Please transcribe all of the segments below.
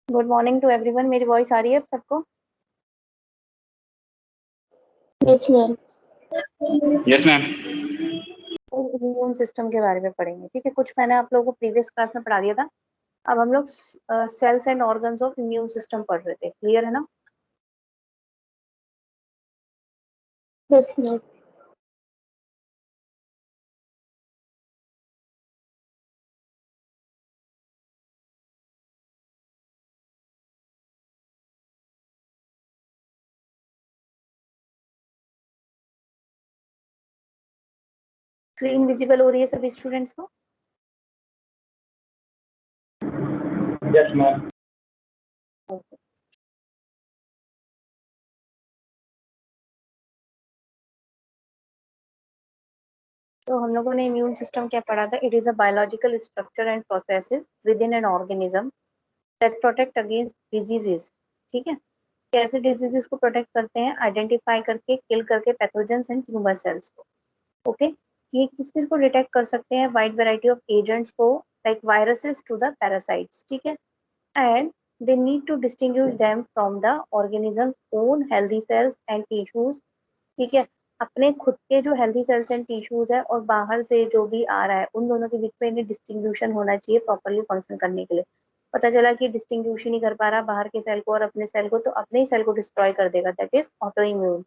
Good morning to everyone. मेरी voice आ रही है आप सबको? Yes ma'am. Yes ma'am. Immune system के बारे में पढ़ेंगे, ठीक है। कुछ मैंने आप लोगों को प्रीवियस क्लास में पढ़ा दिया था। अब हम लोग cells and organs of immune system पढ़ रहे थे। क्लियर है ना? Yes ma'am. स्क्रीन विजिबल हो रही है सभी स्टूडेंट्स को? Yes ma'am. तो हम लोगों ने इम्यून सिस्टम क्या पढ़ा था? It is a biological structure and processes with in an organism that protect against diseases. ठीक है। कैसे डिजीजेस को प्रोटेक्ट करते हैं? आइडेंटिफाई करके, किल करके पैथोजेंस एंड ट्यूमर सेल्स को। ओके। ये किस किस को डिटेक्ट कर सकते हैं? वाइड वैरायटी ऑफ एजेंट्स को, like viruses to the parasites. ठीक है। And they need to distinguish them from the organism's own healthy cells and tissues। ठीक है। अपने खुद के जो हेल्थी सेल्स एंड टिश्यूज है और बाहर से जो भी आ रहा है, उन दोनों के बीच में इन्हें डिस्टिंग्विशन होना चाहिए प्रॉपरली फंक्शन करने के लिए। पता चला कि डिस्टिंग्विशन नहीं कर पा रहा बाहर के सेल को और अपने सेल को, तो अपने ही सेल को डिस्ट्रॉय कर देगा। That is auto immune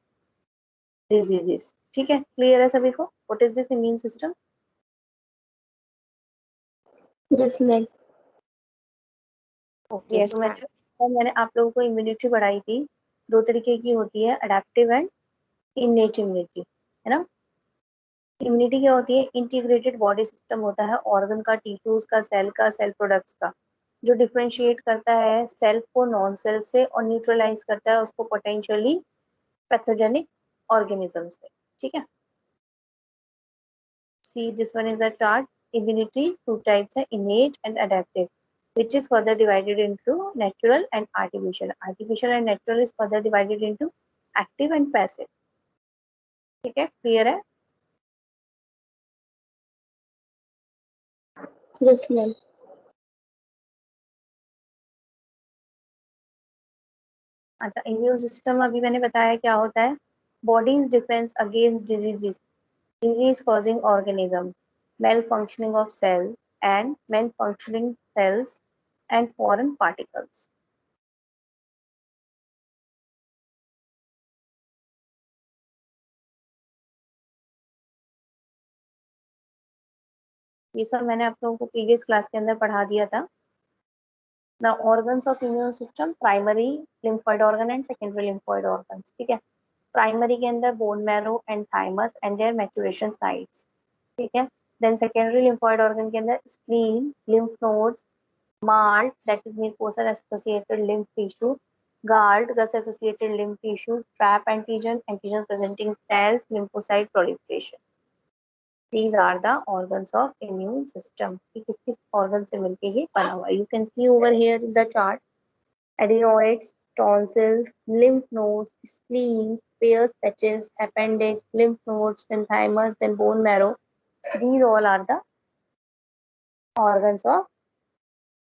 diseases. ठीक है। क्लियर है सभी को? What is this immune system? Yes ma'am. Okay. तो मैंने आप लोगों को इम्यूनिटी बढ़ाई थी। दो तरीके की होती है, अडेप्टिव एंड इननेट इम्यूनिटी, है ना। इम्यूनिटी क्या होती है? इंटीग्रेटेड बॉडी सिस्टम होता है, ऑर्गन का, टिश्यूज का, सेल प्रोडक्ट्स का, जो डिफरेंशिएट करता है सेल्फ को नॉन सेल्फ से और न्यूट्रलाइज करता है उसको पोटेंशियली पैथोजेनिक ऑर्गेनिज्म से। ठीक है। See this one is the chart. Immunity two types है, innate and adaptive, which is further divided into natural and artificial. Artificial and natural is further divided into active and passive. ठीक है। Clear है? Yes ma'am. अच्छा, immune system अभी मैंने बताया क्या होता है। Bodies defence against diseases, disease causing organism, malfunctioning of cell and malfunctioning cells and foreign particles। ये सब मैंने आप लोगों को प्रीवियस क्लास के अंदर पढ़ा दिया था। The organs of immune system, primary lymphoid organ and secondary lymphoid organs. ठीक है। प्राइमरी के अंदर bone marrow and thymus and their maturation sites. ठीक है। देन सेकेंडरी लिम्फोइड ऑर्गन के अंदर spleen, lymph nodes, MALT, that is mucosal associated lymph tissue, GALT, gus associated lymph tissue, trap antigen, antigen presenting cells, lymphocyte proliferation। These are the organs of immune system। कि किस किस organ से मिलके ये बना हुआ है? You can see over here in the chart, adenoids, tonsils, lymph nodes, spleens, Peyer's patches, appendix, lymph nodes, then thymus, then bone marrow. These all are the organs of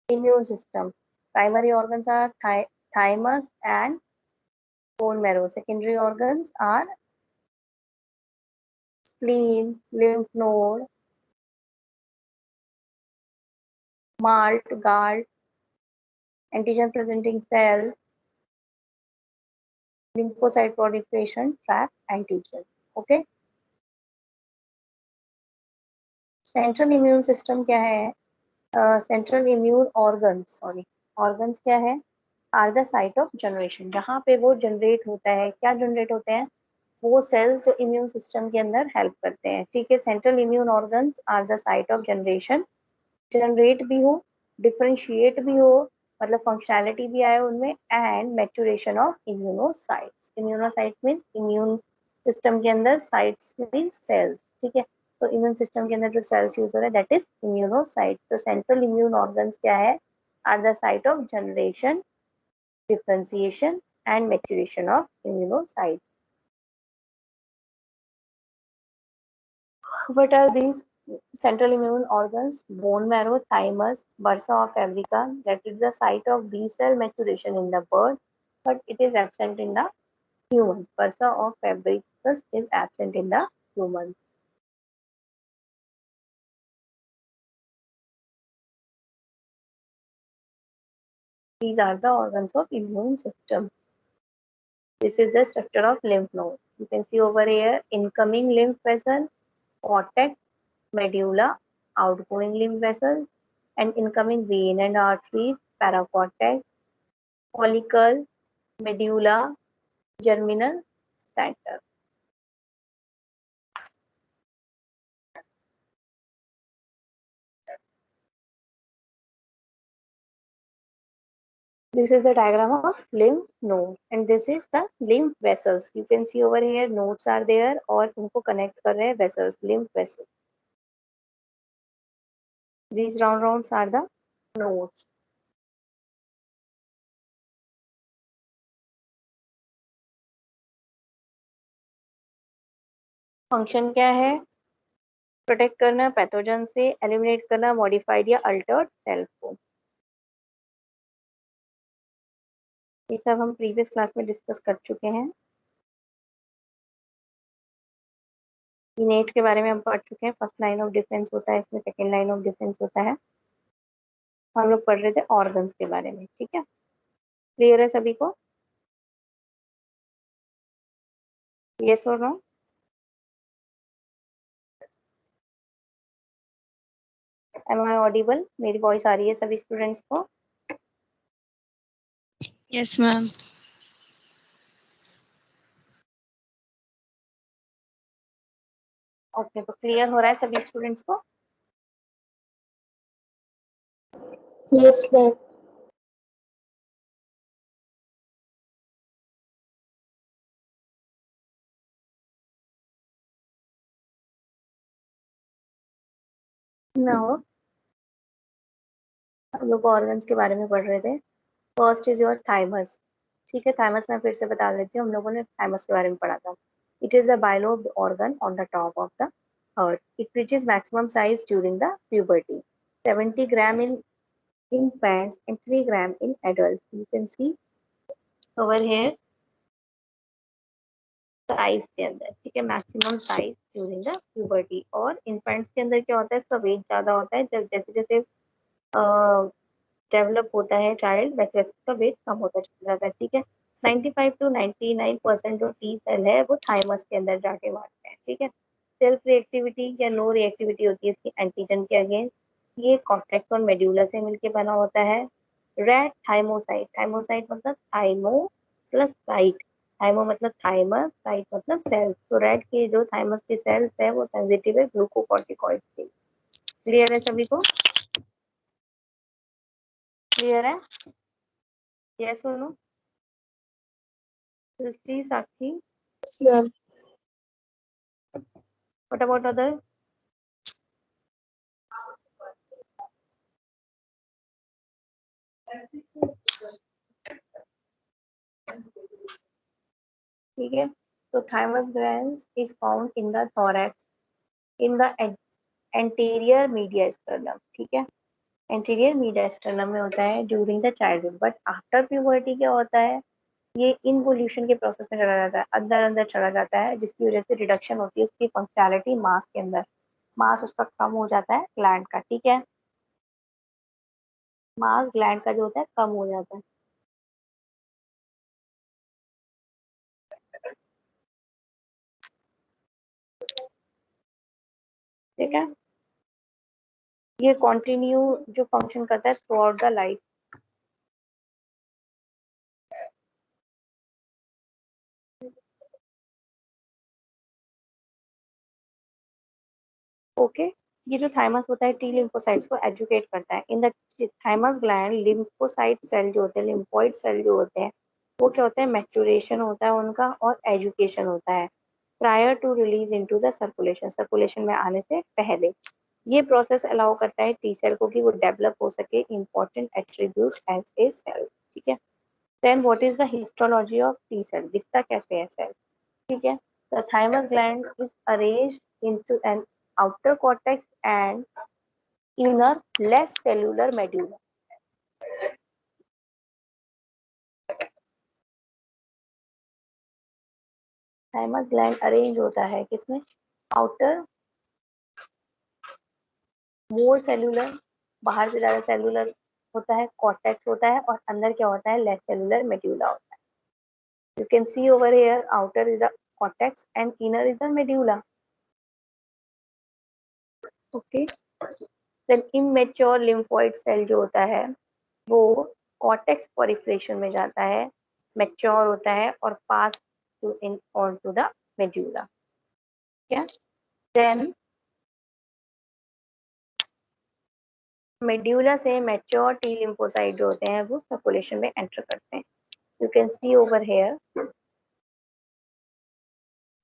immune system. Primary organs are thymus and bone marrow. Secondary organs are spleen, lymph node, MALT, GALT, antigen presenting cells, lymphocyte proliferation, trap antigen। Okay। Central immune system क्या है? Central immune organs, sorry, organs क्या है? Are the site of generation, जहाँ पे वो generate होता है। क्या जनरेट होते हैं? वो सेल्स जो इम्यून सिस्टम के अंदर हेल्प करते हैं। ठीक है। Central immune organs are the site of generation, generate भी हो, डिफरेंशिएट भी हो, मतलब फंक्शनैलिटी भी आए उनमें, and maturation of immunocytes. Immunocyte means immune system के अंदर, साइट्स मीन्स सेल्स। ठीक है। तो इम्यून सिस्टम के अंदर जो सेल्स यूज हो रहा है दैट इज इम्यूनोसाइट। तो सेंट्रल इम्यून ऑर्गन्स क्या है? Are the site of generation, differentiation and maturation of immunocyte. What are these? Central immune organs, bone marrow, thymus, bursa of fabrica, that is the site of B cell maturation in the bird, but it is absent in the humans. Bursa of fabricus is absent in the humans. These are the organs of immune system. This is the structure of lymph node. You can see over here, incoming lymph vessel, cortex, medulla, outgoing lymph vessels, and incoming vein and arteries, paracortex, follicle, medulla, germinal center. This is the diagram of lymph node and this is the lymph vessels. You can see over here nodes are there और उनको connect कर रहे हैं vessels, lymph vessels. These rounds are the nodes. Function क्या है? Protect करना pathogen से, eliminate करना मॉडिफाइड या अल्टर्ड सेल को. ये सब हम प्रीवियस क्लास में डिस्कस कर चुके हैं. इनेट के बारे में हम पढ़ चुके हैं. फर्स्ट लाइन ऑफ डिफेंस होता है इसमें, सेकेंड लाइन ऑफ डिफेंस होता है. हम लोग पढ़ रहे थे ऑर्गन्स के बारे में. ठीक है, क्लियर है सभी को? यस और नो? Am I audible? मेरी वॉइस आ रही है सभी स्टूडेंट्स को? Yes ma'am. ओके, तो क्लियर हो रहा है सभी स्टूडेंट्स को? Yes ma'am. नाउ हम लोग ऑर्गन्स के बारे में पढ़ रहे थे. First is your thymus. ठीक है, थाइमस मैं फिर से बता देती हूँ. हम लोगों ने थाइमस के बारे में पढ़ा था. It is a bilobe organ on the top of the heart. It reaches maximum size during the puberty. 70 gram in infants and 3 gram in adults. You can see over here size के अंदर. ठीक है, maximum size during the puberty. और infants के अंदर क्या होता है, इसका वेट ज्यादा होता है. जैसे जैसे डेवलप होता है चाइल्ड, वैसे वैसे उसका वेट कम होता चला जाता है. ठीक है, 95 to 99% जो टी सेल है वो थाइमस के अंदर जाके बांटते हैं. ठीक है, सेल्फ रिएक्टिविटी या नो रिएक्टिविटी होती है इसकी एंटीजन के अगेंस्ट. ये कॉर्टेक्स और मेड्यूला से मिलके बना होता है. Red thymocyte. थाइमोसाइट मतलब थाइमो प्लस साइट. थाइमो मतलब थाइमस, साइट मतलब सेल्स. तो रेड के जो थाइमस की सेल्स है वो सेंसिटिव है ग्लूकोकॉर्टिकॉइड के. क्लियर है सभी को? क्लियर है? यस और no? Srishti, Sakshi, yes ma'am. what about other? ठीक है, तो thymus glands is found in the thorax, in the anterior media sternum. ठीक है, anterior media sternum में होता है during the childhood. But after puberty क्या होता है, ये इनवोल्यूशन के प्रोसेस में चला जाता है, अंदर अंदर चला जाता है, जिसकी वजह से रिडक्शन होती है उसकी फंक्शनैलिटी मास के अंदर. मास उसका कम हो जाता है ग्लैंड का. ठीक है, मास ग्लैंड का जो होता है कम हो जाता है. ठीक है, ये कंटिन्यू जो फंक्शन करता है through out the life. Okay, ये जो थाइमस होता है टी लिम्फोसाइट्स को एजुकेट करता है. In the thymus gland lymphocyte cell जो होते हैं, लिम्फोइड सेल जो होते हैं, वो क्या होता है, मैच्योरेशन होता है उनका और एजुकेशन होता है prior to release into the circulation. Circulation में आने से पहले ये प्रोसेस अलाउ करता है टी सेल को कि वो डेवलप हो सके important attribute as a cell. ठीक है, then what is the histology of T cell? दिखता कैसे है सेल? ठीक है, the thymus gland is arranged into an outer cortex and inner less cellular medulla. Thymus gland arrange होता है किसमें? आउटर मोर सेलुलर, बाहर से ज्यादा सेलुलर होता है, कॉर्टेक्स होता है, और अंदर क्या होता है? लेस सेलुलर मेड्यूला होता है. You can see over here outer is the cortex and inner is the medulla. Okay. Then immature lymphoid cell जो होता है वो कॉर्टेक्स प्रोलिफरेशन में जाता है, मैच्योर होता है और pass to in on to the medulla. क्या? देन मेड्यूला से मैच्योर टी लिम्फोसाइट जो होते हैं वो सर्कुलेशन में एंटर करते हैं. You can see over here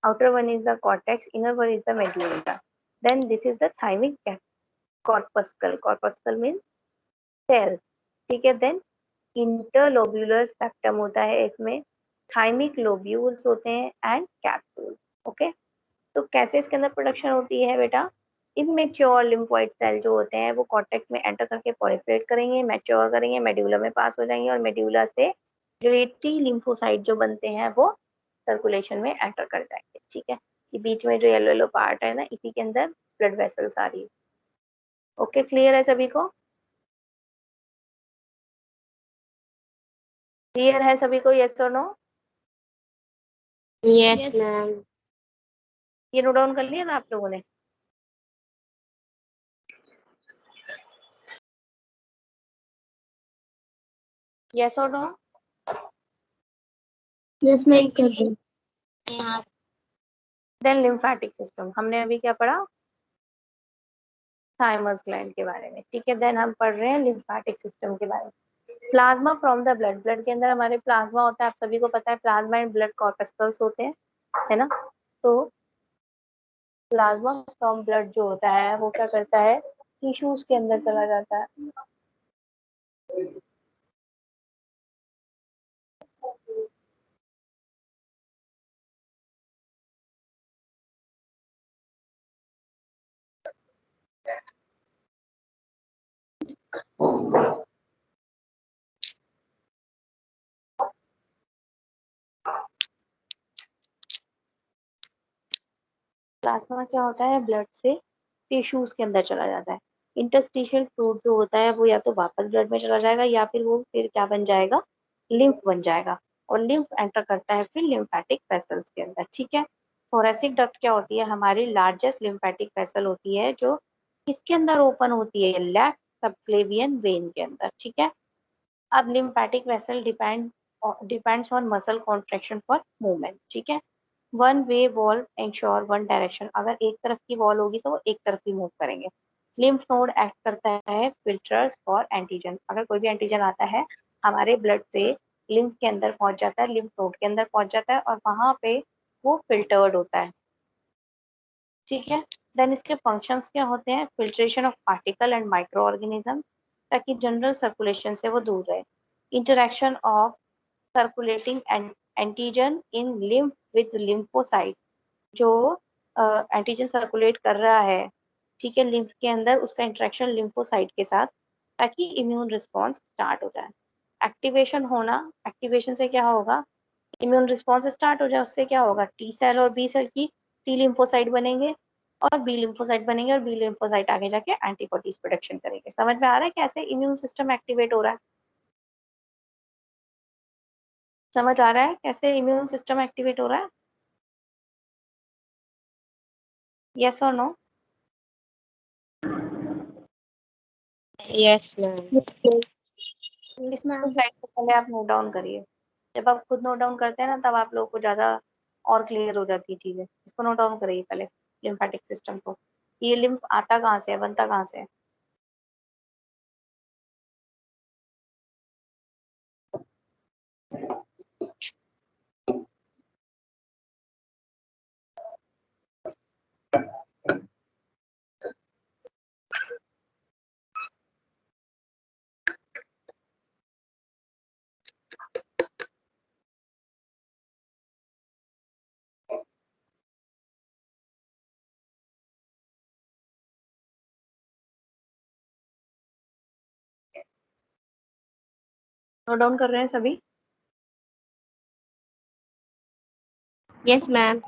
outer one is the cortex, inner one is the medulla. Then this is the thymic corpuscle. Corpuscle means cell. ठीक है. Then interlobular septum होता है इसमें, thymic lobules होते हैं and capsule. ओके. तो कैसे इसके अंदर प्रोडक्शन होती है बेटा? इमेच्योर लिम्फोइड सेल जो होते हैं वो कॉर्टेक्स में एंटर करके प्रोलिफरेट करेंगे, मैच्योर करेंगे, मेड्यूला में पास हो जाएंगे और मेड्यूला से जो ये टी लिम्फोसाइट जो बनते हैं वो सर्कुलेशन में एंटर कर जाएंगे. ठीक है. ये बीच में जो येलो येलो पार्ट है ना, इसी के अंदर ब्लड वेसल्स आ रही है. ओके. क्लियर है सभी को? क्लियर है सभी को? यस और नो? Yes, ma'am. ये नोट डाउन कर लिया ना आप लोगों ने? यस और नो? Yes, ma'am. कर रही हूँ. देन लिम्फेटिक सिस्टम हमने अभी क्या पढ़ा? थाइमस ग्लैंड के बारे में. ठीक है. देन हम पढ़ रहे हैं लिम्फेटिक सिस्टम के बारे में. Plasma from the blood. Blood के अंदर हमारे प्लाज्मा होता है, आप सभी को पता है. प्लाज्मा एंड ब्लड कॉर्पस्कल्स होते हैं, है ना. तो प्लाज्मा फ्रॉम ब्लड जो होता है वो क्या करता है? टिश्यूज के अंदर चला जाता है. प्लाज्मा क्या होता है? ब्लड से टिश्यूज के अंदर चला जाता है. इंटरस्टिशियल फ्लूइड जो होता है वो या तो वापस ब्लड में चला जाएगा या फिर वो फिर क्या बन जाएगा? लिम्फ बन जाएगा. और लिम्फ एंटर करता है फिर लिम्फेटिक वेसल्स के अंदर. ठीक है. थोरेसिक डक्ट क्या होती है? हमारी लार्जेस्ट लिम्फेटिक वेसल होती है जो किसके अंदर ओपन होती है? लेफ्ट सबक्लेवियन वेन के अंदर. ठीक है. अब lymphatic vessel depends on muscle contraction for movement. ठीक है. One way wall ensure one direction. अगर एक तरफ की वॉल होगी तो वो एक तरफ ही मूव करेंगे. लिम्फ नोड एक्ट करता है फिल्टर्स फॉर एंटीजन. अगर कोई भी एंटीजन आता है हमारे ब्लड से लिम्फ के अंदर पहुंच जाता है, लिम्फ नोड के अंदर पहुंच जाता है और वहां पे वो फिल्टर्ड होता है. ठीक है. देन इसके फंक्शंस क्या होते हैं? Filtration of particle and micro organism, ताकि जनरल सर्कुलेशन से वो दूर रहे. Interaction of circulating antigen in lymph with lymphocyte. जो एंटीजन सर्कुलेट कर रहा है, ठीक है, लिम्फ के अंदर, उसका इंटरेक्शन लिम्फोसाइट के साथ, ताकि इम्यून रिस्पॉन्स स्टार्ट हो जाए. एक्टिवेशन होना. एक्टिवेशन से क्या होगा? इम्यून रिस्पॉन्स स्टार्ट हो जाए. उससे क्या होगा? टी सेल और बी सेल की टी लिम्फोसाइट बनेंगे और बी लिम्फोसाइट बनेंगे और बी लिम्फोसाइट आगे जाके एंटीबॉडीज प्रोडक्शन करेंगे. समझ में आ रहा है कैसे इम्यून सिस्टम एक्टिवेट हो रहा है? समझ आ रहा है कैसे इम्यून सिस्टम एक्टिवेट हो रहा है? यस और नो? Yes, ma'am. Yes, इसको ma'am. स्लाइड से पहले आप नोट डाउन करिए. जब आप खुद नोट डाउन करते हैं ना तब आप लोगों को ज्यादा और क्लियर हो जाती है चीजें. इसको नोट डाउन करिए पहले, लिम्फेटिक सिस्टम को. ये लिम्फ आता कहाँ से है, बनता कहाँ से है? नोट डाउन कर रहे हैं सभी? Yes, ma'am.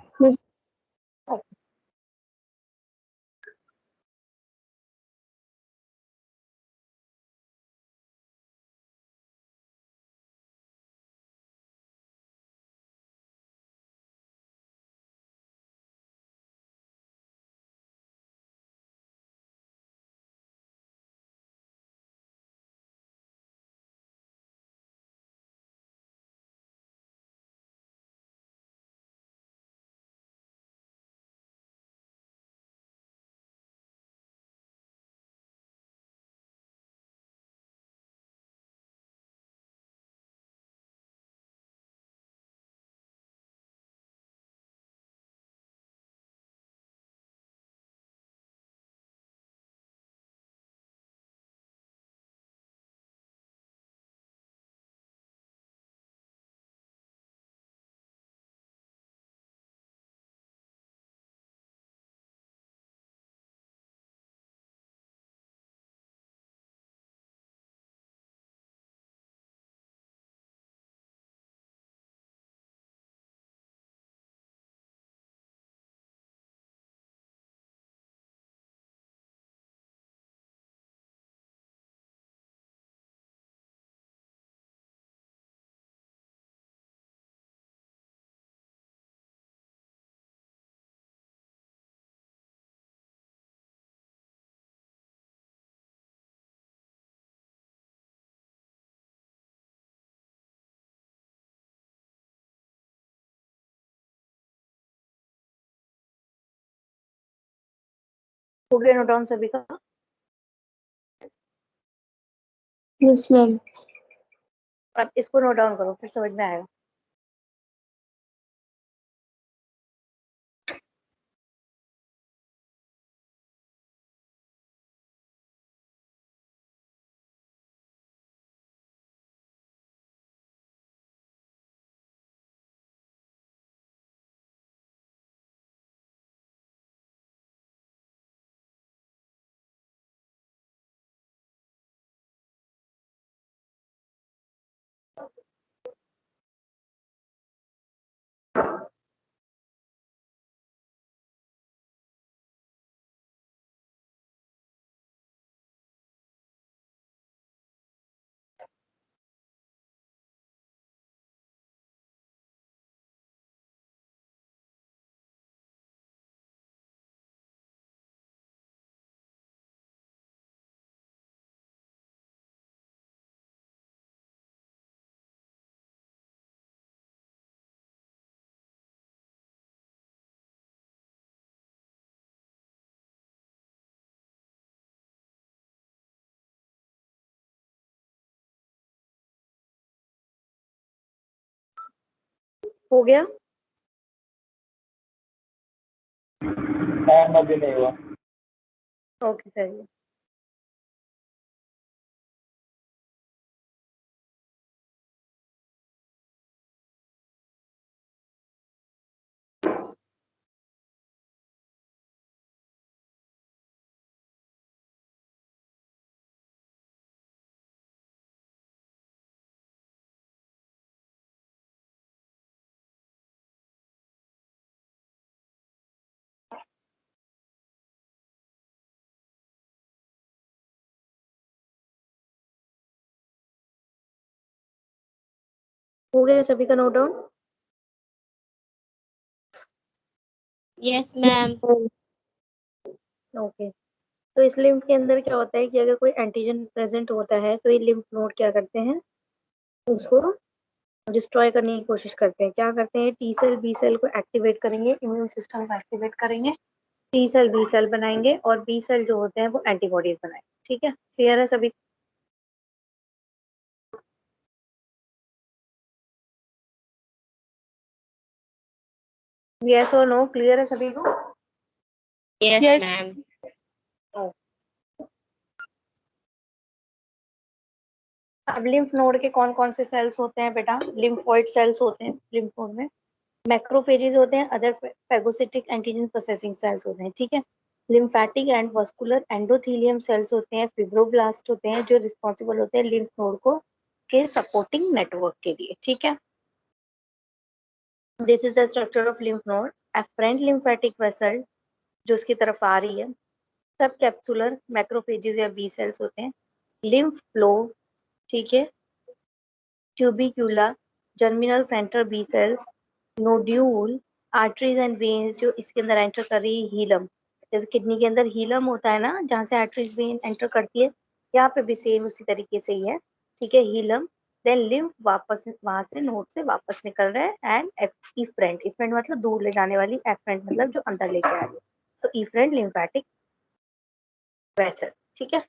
हो गया नोट डाउन सभी का? Yes, ma'am. अब इसको नोट डाउन करो, फिर समझ में आएगा। हो गया? मैम अभी नहीं हुआ। ओके करिए। हो गया सभी का note down? Yes, ma'am. Okay. तो इस लिम्फ के अंदर क्या होता है कि अगर कोई एंटीजन प्रेजेंट होता है तो ये लिम्फ नोड क्या करते हैं, उसको डिस्ट्रॉय करने की कोशिश करते हैं। क्या करते हैं, टी सेल बी सेल को एक्टिवेट करेंगे, इम्यून सिस्टम को एक्टिवेट करेंगे, टी सेल बी सेल बनाएंगे और बी सेल जो होते हैं वो एंटीबॉडीज बनाएंगे। ठीक है, क्लियर है सभी? यस और नो, क्लियर है सभी को? Yes, ma'am. अब लिम्फ नोड के कौन कौन से सेल्स होते हैं बेटा? लिम्फोइड सेल्स होते हैं लिम्फ नोड में, मैक्रोफेजेस होते हैं, other phagocytic antigen processing cells होते हैं। ठीक है, lymphatic and vascular endothelium cells होते हैं, फिब्रोब्लास्ट होते हैं जो रिस्पॉन्सिबल होते हैं लिम्फ नोड को उसके सपोर्टिंग नेटवर्क के लिए, ठीक है। This is the structure of lymph node, afferent lymphatic vessel जो उसकी तरफ आ रही है, सब कैप्सुलर मैक्रोफेजेस या बी सेल्स होते हैं, लिम्फ फ्लो, ठीक है, trabecula, germinal centre B cells, nodule, arteries and veins जो इसके अंदर एंटर कर रही है, हीलम, जैसे किडनी के अंदर हीलम होता है ना जहाँ से आर्टरीज वेन एंटर करती है, यहाँ पे भी सेम उसी तरीके से ही है, ठीक है, हीलम, देन लिम्फ वापस वहां से नोड से वापस निकल रहा है, एंड इफरेंट, इफरेंट मतलब दूर ले जाने वाली, एफरेंट मतलब जो अंदर लेके आ रही है, तो इफरेंट लिम्फेटिक वेसल, ठीक है।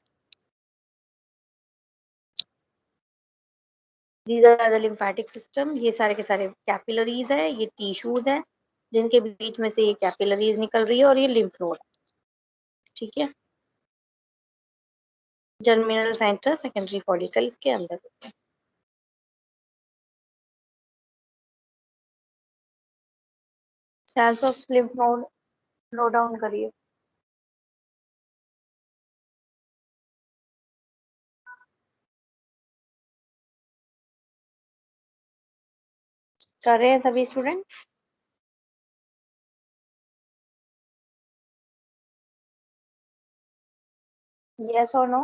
These are the lymphatic system, ये सारे के सारे कैपिलरीज है, ये टिश्यूज है जिनके बीच में से ये कैपिलरीज निकल रही है, और ये लिम्फ नोड, ठीक है। जर्मिनल सेंटर, सेकेंडरी फॉलिकल इसके अंदर होते हैं। Cells of lymph node note down करिए। कर रहे हैं सभी स्टूडेंट? यस और नो?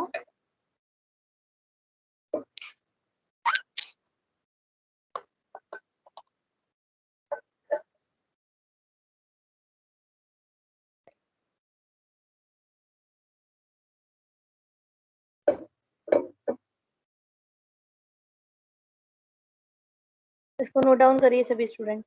इसको नोट डाउन करिए सभी स्टूडेंट।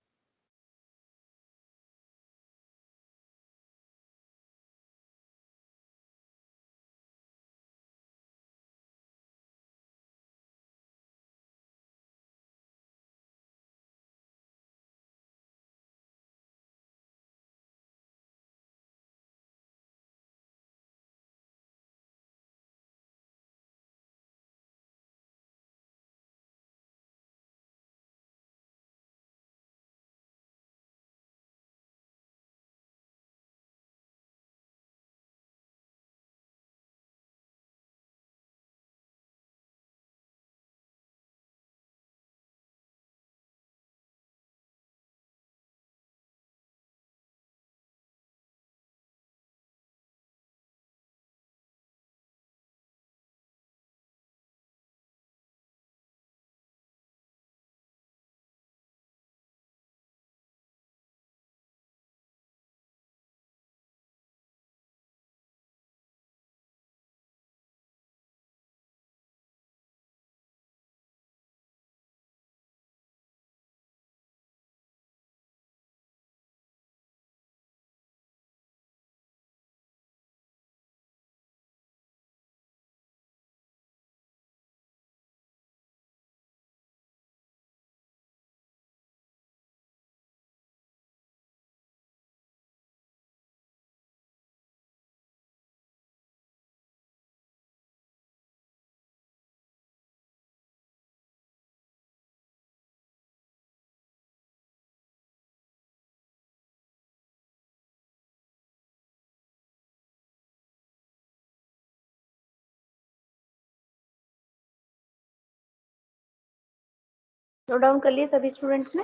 नोट डाउन कर लिए सभी स्टूडेंट्स ने?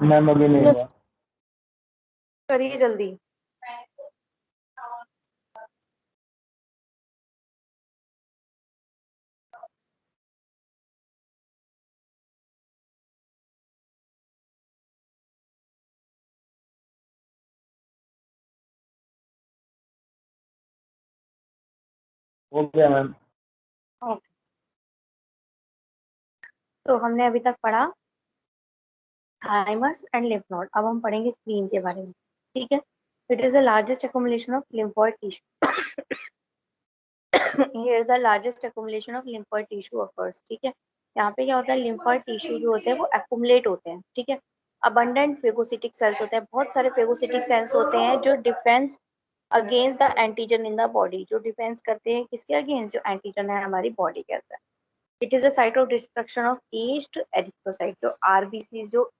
मैम अभी नहीं हुआ। करिए जल्दी। हो गया मैम। ओके, तो हमने अभी तक पढ़ा थाइमस एंड लिम्फ नोड, अब हम पढ़ेंगे स्प्लीन के बारे में, ठीक है। It is the largest accumulation of lymphoid tissue. Here the largest accumulation of lymphoid tissue occurs, ठीक है। यहाँ पे क्या होता है, lymphoid tissue जो होते हैं वो accumulate होते हैं, ठीक है। abundant phagocytic cells होते हैं, बहुत सारे phagocytic cells होते हैं जो defence against the antigen in the body, जो डिफेंस करते हैं किसके अगेंस्ट, जो एंटीजन है हमारी बॉडी के अंदर। It is a site of destruction of aged erythrocyte, जो आरबीसी जो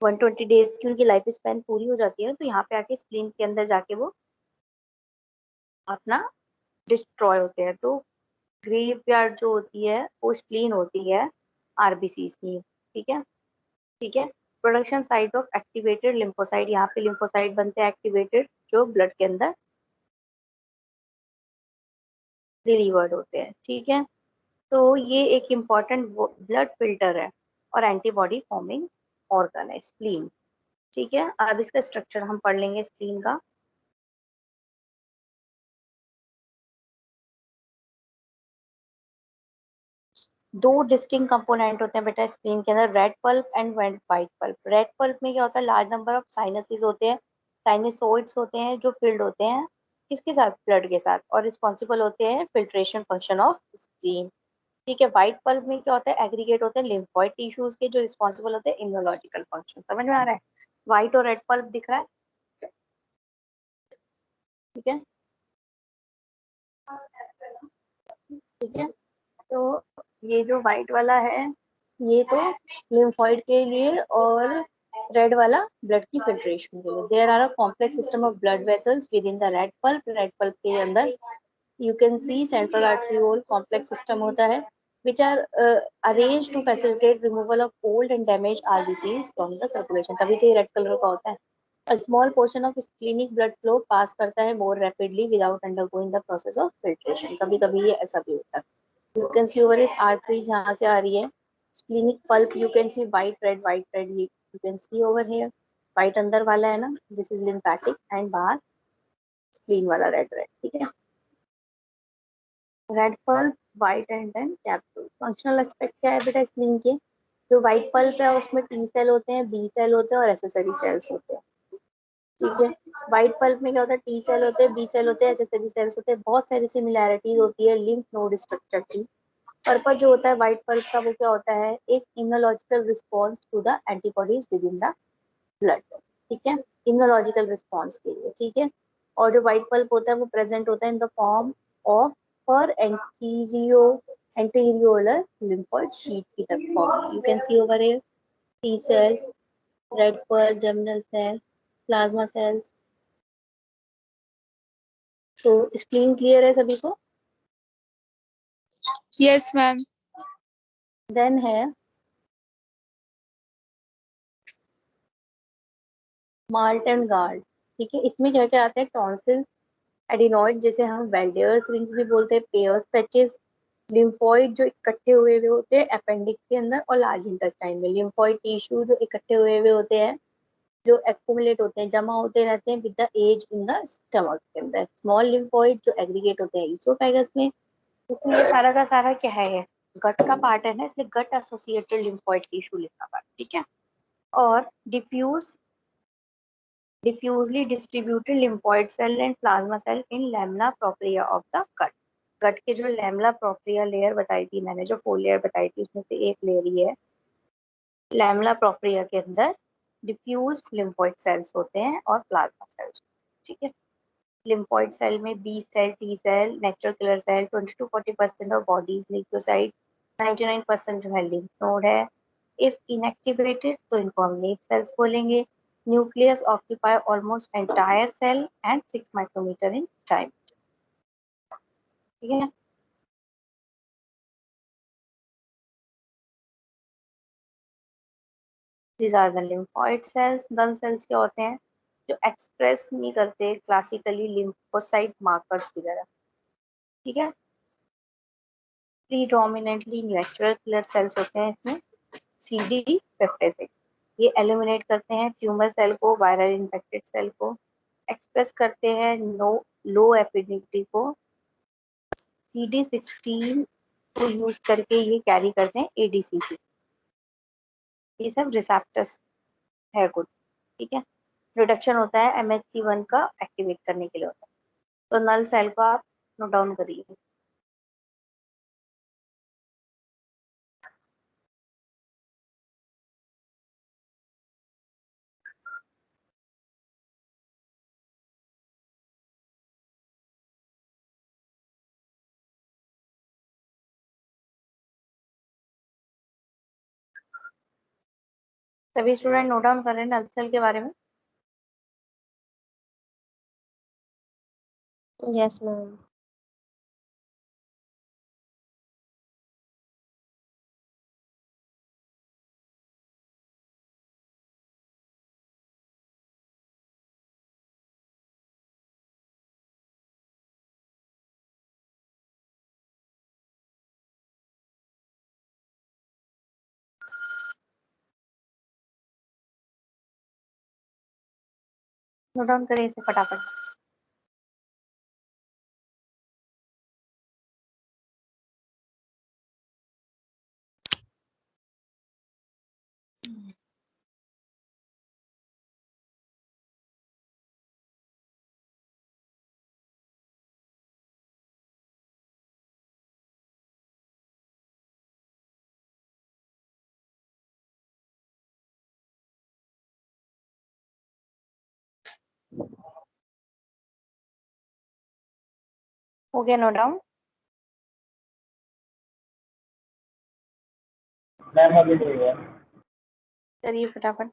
120 डेज की उनकी लाइफ स्पैन पूरी हो जाती है, तो यहाँ पे आके स्प्लीन के अंदर जाके वो अपना डिस्ट्रॉय होते हैं। तो ग्रेवयार्ड जो होती है वो स्प्लीन होती है आरबीसी की, ठीक है, ठीक है। Production site of activated lymphocyte, यहाँ पे लिम्फोसाइट बनते हैं एक्टिवेटेड जो ब्लड के अंदर डिलीवर्ड होते हैं, ठीक है। तो ये एक इम्पॉर्टेंट ब्लड फिल्टर है और एंटीबॉडी फॉर्मिंग ऑर्गन है स्प्लीन, ठीक है। अब इसका स्ट्रक्चर हम पढ़ लेंगे स्प्लीन का। दो डिस्टिंक्ट कंपोनेंट होते हैं बेटा स्प्लीन के अंदर, red pulp and white pulp. Red pulp में क्या होता है, लार्ज नंबर ऑफ साइनसेस होते हैं, साइनसोइड्स होते हैं जो फिल्ड होते हैं किसके साथ, ब्लड के साथ, और रिस्पॉन्सिबल होते हैं फिल्ट्रेशन फंक्शन ऑफ स्प्लीन, ठीक है। व्हाइट पल्प में क्या होता है, एग्रीगेट होते हैं लिम्फोइड टिश्यूज के जो रिस्पॉन्सिबल होते हैं इम्यूनोलॉजिकल फंक्शन। समझ में आ रहा है, व्हाइट और रेड पल्प दिख रहा है, ठीक है, ठीक है। तो ये जो व्हाइट वाला है ये तो लिम्फोइड के लिए, और रेड वाला ब्लड की फिल्ट्रेशन के लिए। There are a complex system of blood vessels within the red pulp. Red pulp के अंदर you can see central arteriole complex system होता है which are arranged to facilitate removal of old and damaged RBCs from the circulation। तभी तो ये red colour का होता है। A small portion of splenic blood flow पास करता है more rapidly without undergoing the process of filtration। कभी कभी ये ऐसा भी होता है। You can see over is arteries यहाँ से आ रही है, splenic pulp you can see white red ये you can see over here। white अंदर वाला है ना, this is lymphatic and बाहर spleen वाला red, ठीक है। Red pulp white and then capsule. Functional aspect क्या है बेटा स्प्लीन के, जो व्हाइट पल्प है उसमें टी सेल होते हैं, बी सेल होते हैं और एसेसरी सेल्स होते हैं, ठीक है। व्हाइट पल्प में क्या होता है, टी सेल होते हैं, बी सेल होते हैं, एसेसरी सेल्स होते हैं, बहुत सारी सिमिलैरिटीज होती है लिम्फ नोड स्ट्रक्चर की। पर्पज जो होता है व्हाइट पल्प का वो क्या होता है, एक immunological response to the antibodies within the blood, ठीक है, इम्यूनोलॉजिकल रिस्पॉन्स के लिए, ठीक है। और जो व्हाइट पल्प होता है वो प्रेजेंट होता है इन द फॉर्म ऑफ पर एंटीरियोलर लिम्फोइड शीट की तरफ form. You can see over here T cell, red pulp, germinal cell, plasma cells. तो स्प्लीन क्लियर है सभी को। Yes ma'am. देन है मार्टन गार्ड, ठीक है। इसमें क्या क्या आते हैं, टॉन्सिल, एडिनॉइड जैसे हम वेल्डियर्स रिंग्स भी बोलते हैं, पेयर्स पैचेस, लिम्फोइड जो इकट्ठे हुए हुए होते हैं अपेंडिक्स के अंदर और लार्ज इंटेस्टाइन में, लिम्फोइड टिश्यू जो इकट्ठे हुए हुए होते हैं, जो एक्यूमुलेट होते हैं, जमा होते रहते हैं with the age in the stomach के अंदर। स्मॉल लिम्फोइड जो एग्रीगेट होते हैं ईसोफेगस में, क्योंकि ये सारा का सारा क्या है, ये गट का पार्ट है ना, इसलिए गट एसोसिएटेड लिम्फोइड टिश्यू लिखना पड़ता है, ठीक है। और diffusely distributed lymphoid cell and plasma cell in lamina propria of the gut। गट के जो लैमला प्रोप्रिया लेयर बताई थी मैंने, जो 4 लेयर बताई थी उसमें से एक लेयर ही है लैमला प्रोप्रिया के अंदर डिफ्यूज लिम्फोइड सेल्स होते हैं और प्लाज्मा सेल्स, ठीक है। लिम्फोइड सेल में B cell, T cell, natural killer cell, 20 to 40% of bodies leucocyte, 99% जो है लिम्फ नोड है। इफ इनएक्टिवेटेड तो इनको हम लीफ सेल्स बोलेंगे। Nucleus occupy almost entire cell and 6 micrometre in diameter, ठीक है। These are the lymphoid cells। Null cells क्या होते हैं, जो एक्सप्रेस नहीं करते क्लासिकली लिम्फोसाइट मार्कर्स की तरह, ठीक है। प्रीडोमिनेंटली नेचुरल किलर सेल्स होते हैं इसमें, CD56। ये एलिमिनेट करते हैं ट्यूमर सेल को, वायरल इन्फेक्टेड सेल को, एक्सप्रेस करते हैं लो एफिनिटी को। CD16 को यूज करके ये कैरी करते हैं ADCC। ये सब रिसेप्टर्स है कुछ, ठीक है। प्रोडक्शन होता है MHC1 का एक्टिवेट करने के लिए होता है। तो नल सेल को आप नोट डाउन करिए। सभी स्टूडेंट नोट डाउन कर रहे हैं नल सेल के बारे में। Yes, ma'am. नोट डाउन करें इसे फटाफट। हो गया नोट डाउन? मैम अभी नहीं हुआ। चलिए फटाफट।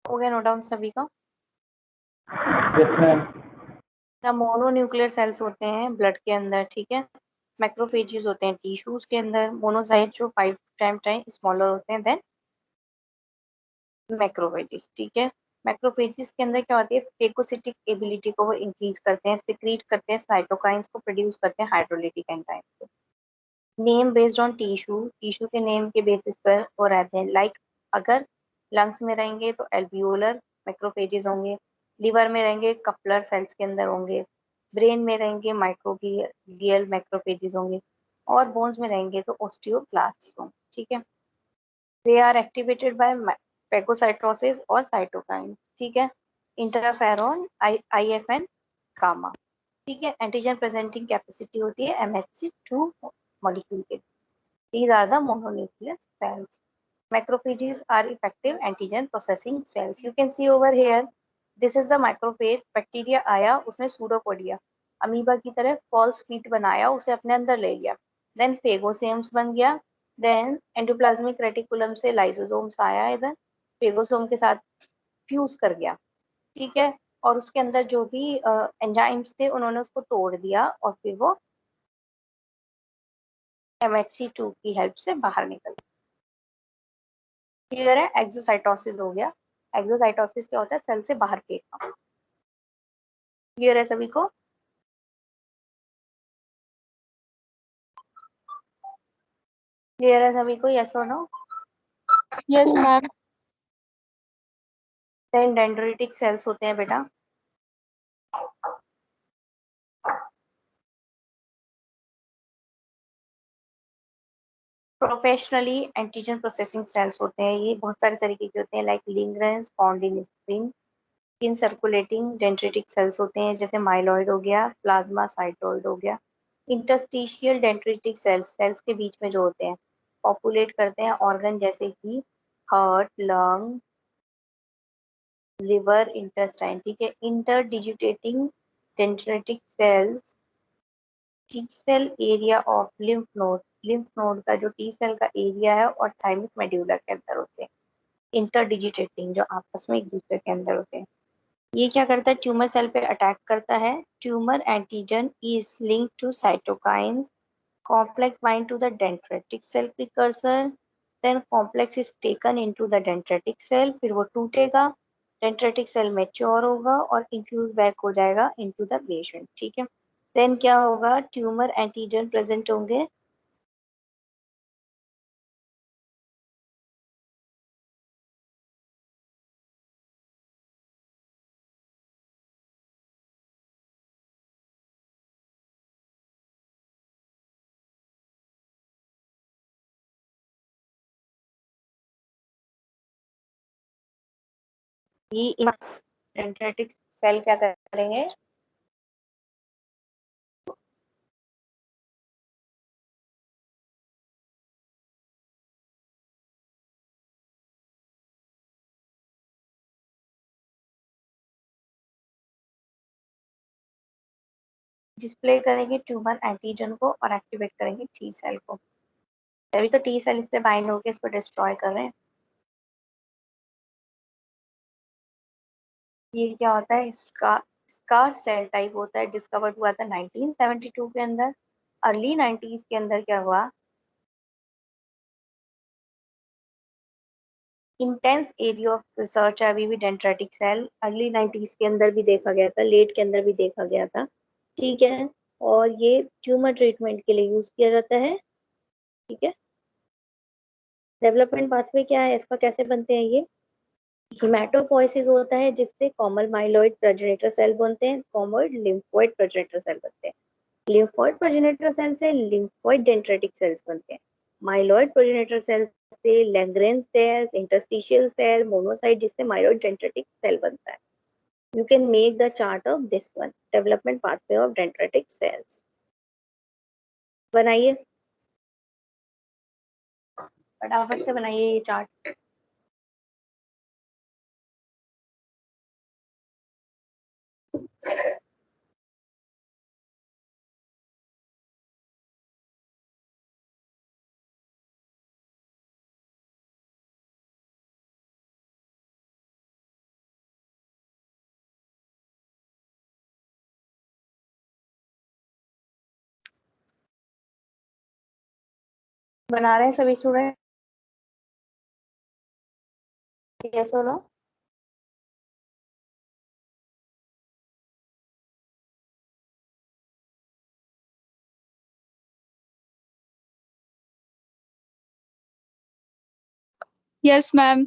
हो गया नोट डाउन सभी का? Yes ma'am. ना मोनोन्यूक्लियर सेल्स होते हैं ब्लड के अंदर, ठीक है। मैक्रोफेजेस होते हैं टिश्यूज के अंदर। मोनोसाइट जो 5 टाइम स्मॉलर होते हैं देन मैक्रोफेजेस, ठीक है। मैक्रोफेजेस के अंदर क्या होती है, फेगोसिटिक एबिलिटी को वो इंक्रीज करते हैं, सिक्रीट करते हैं, साइटोकाइंस को प्रोड्यूस करते हैं, हाइड्रोलिटिक एंजाइम को। Name based on tissue, tissue के नेम के बेसिस पर वो रहते हैं। लाइक अगर लंग्स में रहेंगे तो एल्वियोलर मैक्रोफेजेस होंगे, लिवर में रहेंगे कपलर सेल्स के अंदर होंगे, ब्रेन में रहेंगे माइक्रोगियल मैक्रोफेजेस होंगे, और बोन्स में रहेंगे तो ओस्टियोब्लास्ट होंगे, ठीक है। They are activated by phagocytosis और साइटोकाइंस, ठीक है। इंटरफेरॉन, आईएफएन, गामा, ठीक है। एंटीजन प्रेजेंटिंग कैपेसिटी होती है MHC2 मॉलिक्यूल के। These are the mononuclear cells. Macrophages are effective antigen processing cells. You can see over here, this is the macrophage. Bacteria आया, उसने सूडोपोडिया अमीबा की तरह फॉल्स फीट बनाया, उसे अपने अंदर ले लिया। देन फेगोसेम्स बन गया। देन एंडोप्लाज्मिक रेटिकुलम से लाइसोसोम्स आया, इधर फेगोसोम के साथ फ्यूज कर गया, ठीक है। और उसके अंदर जो भी एंजाइम्स थे उन्होंने उसको तोड़ दिया और फिर वो MHC2 की हेल्प से बाहर निकल। क्लियर है? एक्सोसाइटोसिस हो गया। एक्सोसाइटोसिस क्या होता है, सेल से बाहर फेंकना। क्लियर है सभी को? क्लियर है सभी को? यस और no? Yes, ma'am. Then dendritic cells होते हैं बेटा। प्रोफेशनली एंटीजन प्रोसेसिंग सेल्स होते हैं, ये बहुत सारे तरीके के होते हैं, like Langerhans found in skin circulating dendritic cells होते हैं, जैसे माइलॉइड हो गया, प्लाज्मा साइटोइड हो गया। इंटरस्टिशियल डेंड्रिटिक सेल्स, सेल्स के बीच में जो होते हैं, पॉपुलेट करते हैं ऑर्गन जैसे कि हार्ट, लंग, लिवर, इंटेस्टाइन, ठीक है। Interdigitating dendritic cells, T cell area of lymph node, lymph node का जो टी सेल का एरिया है और थाइमिक मेड्यूला के अंदर होते हैं। इंटरडिजिटेटिंग जो आपस में एक दूसरे के अंदर होते हैं। ये क्या करता है, ट्यूमर सेल पे अटैक करता है। Tumour antigen is linked to cytokines, complex bind to the dendritic cell precursor, then complex is taken into the dendritic cell, फिर वो टूटेगा, dendritic cell mature होगा और infuse back हो जाएगा into the patient, ठीक है। then क्या होगा, ट्यूमर एंटीजन प्रेजेंट होंगे, ये डेंड्राइटिक सेल क्या करेंगे, डिस्प्ले करेंगे ट्यूमर एंटीजन को और एक्टिवेट करेंगे टी सेल को। तभी तो टी सेल इससे बाइंड होकर इसको डिस्ट्रॉय कर रहे हैं। ये क्या होता है, स्कार सेल टाइप होता है, डिस्कवर्ड हुआ था 1972 के अंदर। अर्ली 90s के अंदर क्या हुआ, इंटेंस एरिया ऑफ रिसर्च है अभी भी डेंड्राइटिक सेल। अर्ली 90s के अंदर भी देखा गया था, लेट के अंदर भी देखा गया था, ठीक है। और ये ट्यूमर ट्रीटमेंट के लिए यूज किया जाता है, ठीक है। डेवलपमेंट पाथवे क्या है इसका, कैसे बनते हैं ये, हिमेटोपोइसिस होता है जिससे कॉमन माइलॉइड प्रोजेनेटर सेल बनते हैं, कॉमन लिम्फोइड प्रोजेनेटर सेल बनते हैं, लिम्फोइड प्रोजेनेटर सेल से लिम्फोइड डेंड्राइटिक सेल्स बनते हैं, माइलॉइड प्रोजेनेटर सेल से Lagrange sales, interstitial cell, monocyte जिससे माइलॉइड डेंड्राइटिक सेल बनता है। You can make the chart of this one, development pathway of dendritic sales. बनाइए, फटाफट से बनाइए ये चार्ट। बना रहे हैं सभी स्टूडेंट, यस और नो? Yes, ma'am.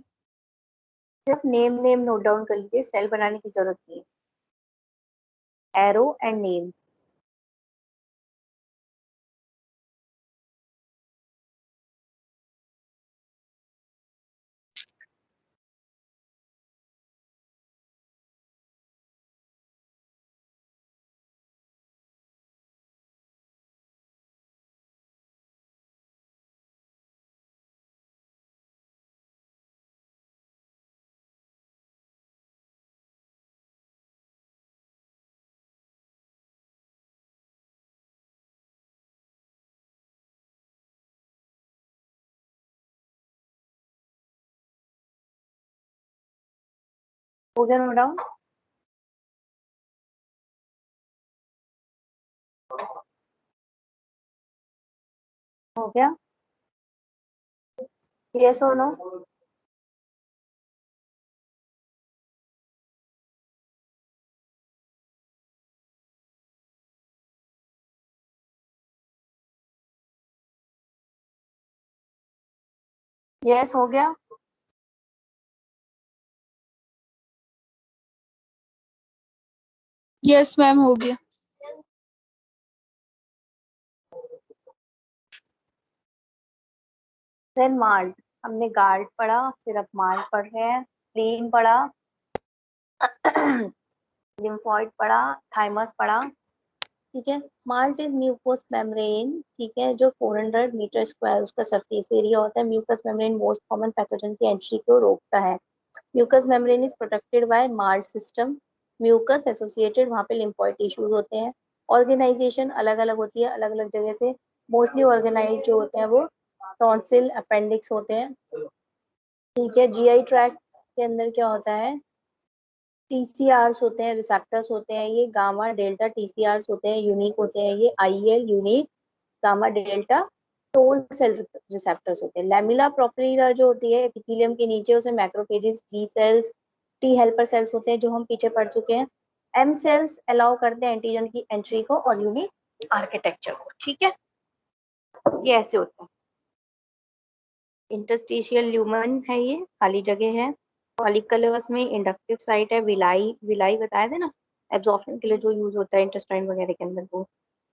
सिर्फ नेम नेम नोट डाउन कर लीजिए, सेल बनाने की जरूरत नहीं है। Arrow and name. हो गया नोट डाउन? हो गया, यस और नो? यस हो गया। Yes, ma'am. हो गया. देन माल्ट, हमने गार्ड पढ़ा, फिर अब माल्ट पढ़ रहे हैं। प्लीम पढ़ा, लिम्फोइड पढ़ा, थाइमस पढ़ा, ठीक है। माल्ट इज म्यूकोस मेम्ब्रेन, ठीक है, जो 400 मीटर स्क्वायर उसका सरफेस एरिया होता है। Mucous membrane most common pathogen की एंट्री को रोकता है। Mucous membrane is protected by MALT system. Mucus associated, वहाँ पे लिम्फोइड टिश्यूज होते हैं। ऑर्गेनाइजेशन अलग अलग होती है, अलग अलग जगह से। मोस्टली ऑर्गेनाइज जो होते हैं वो टॉन्सिल अपेंडिक्स होते हैं, ठीक है। जीआई ट्रैक्ट के अंदर क्या होता है, टीसीआरस होते हैं, रिसेप्टर्स होते हैं, ये गामा डेल्टा टीसीआरस होते हैं, यूनिक होते हैं ये, IL unique, gamma delta toll cell receptors होते हैं। लैमिला प्रोपेरा जो होती है एपिथेलियम के नीचे, उसे macrophages, B cells, T helper cells होते हैं जो हम पीछे पढ़ चुके हैं। एम सेल्स अलाउ करते हैं एंटीजन की एंट्री को और यूनिक आर्किटेक्चर को, ठीक है। ये ऐसे होता है। इंटरस्टिशियल ल्यूमन है, ये खाली जगह है। फॉलिकुलस में इंडक्टिव साइट है, विलाई, विलाई बताए थे ना, एब्जॉर्प्शन के लिए जो यूज होता है इंटेस्टाइन वगैरह के अंदर, वो।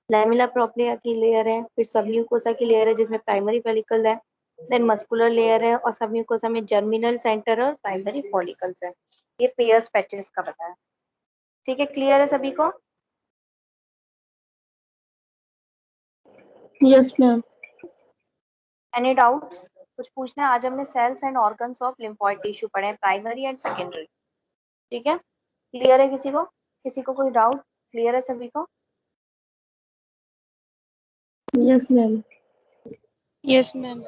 लैमेला प्रोपिया की लेयर है, फिर सबम्यूकोसा की लेयर है जिसमें प्राइमरी फॉलिकल है, देन मस्कुलर लेयर है, और सबम्यूकोसा में जर्मिनल सेंटर और प्राइमरी फॉलिकल्स है। ये पेयर्स पैचेस का बताया। ठीक है, क्लियर है सभी को? Yes ma'am. Any doubts? कुछ पूछना है? आज हमने cells and organs of lymphoid tissue पढ़े हैं, प्राइमरी एंड सेकेंडरी। ठीक है, क्लियर है किसी को? किसी को कोई डाउट? क्लियर है सभी को? Yes ma'am. Yes ma'am.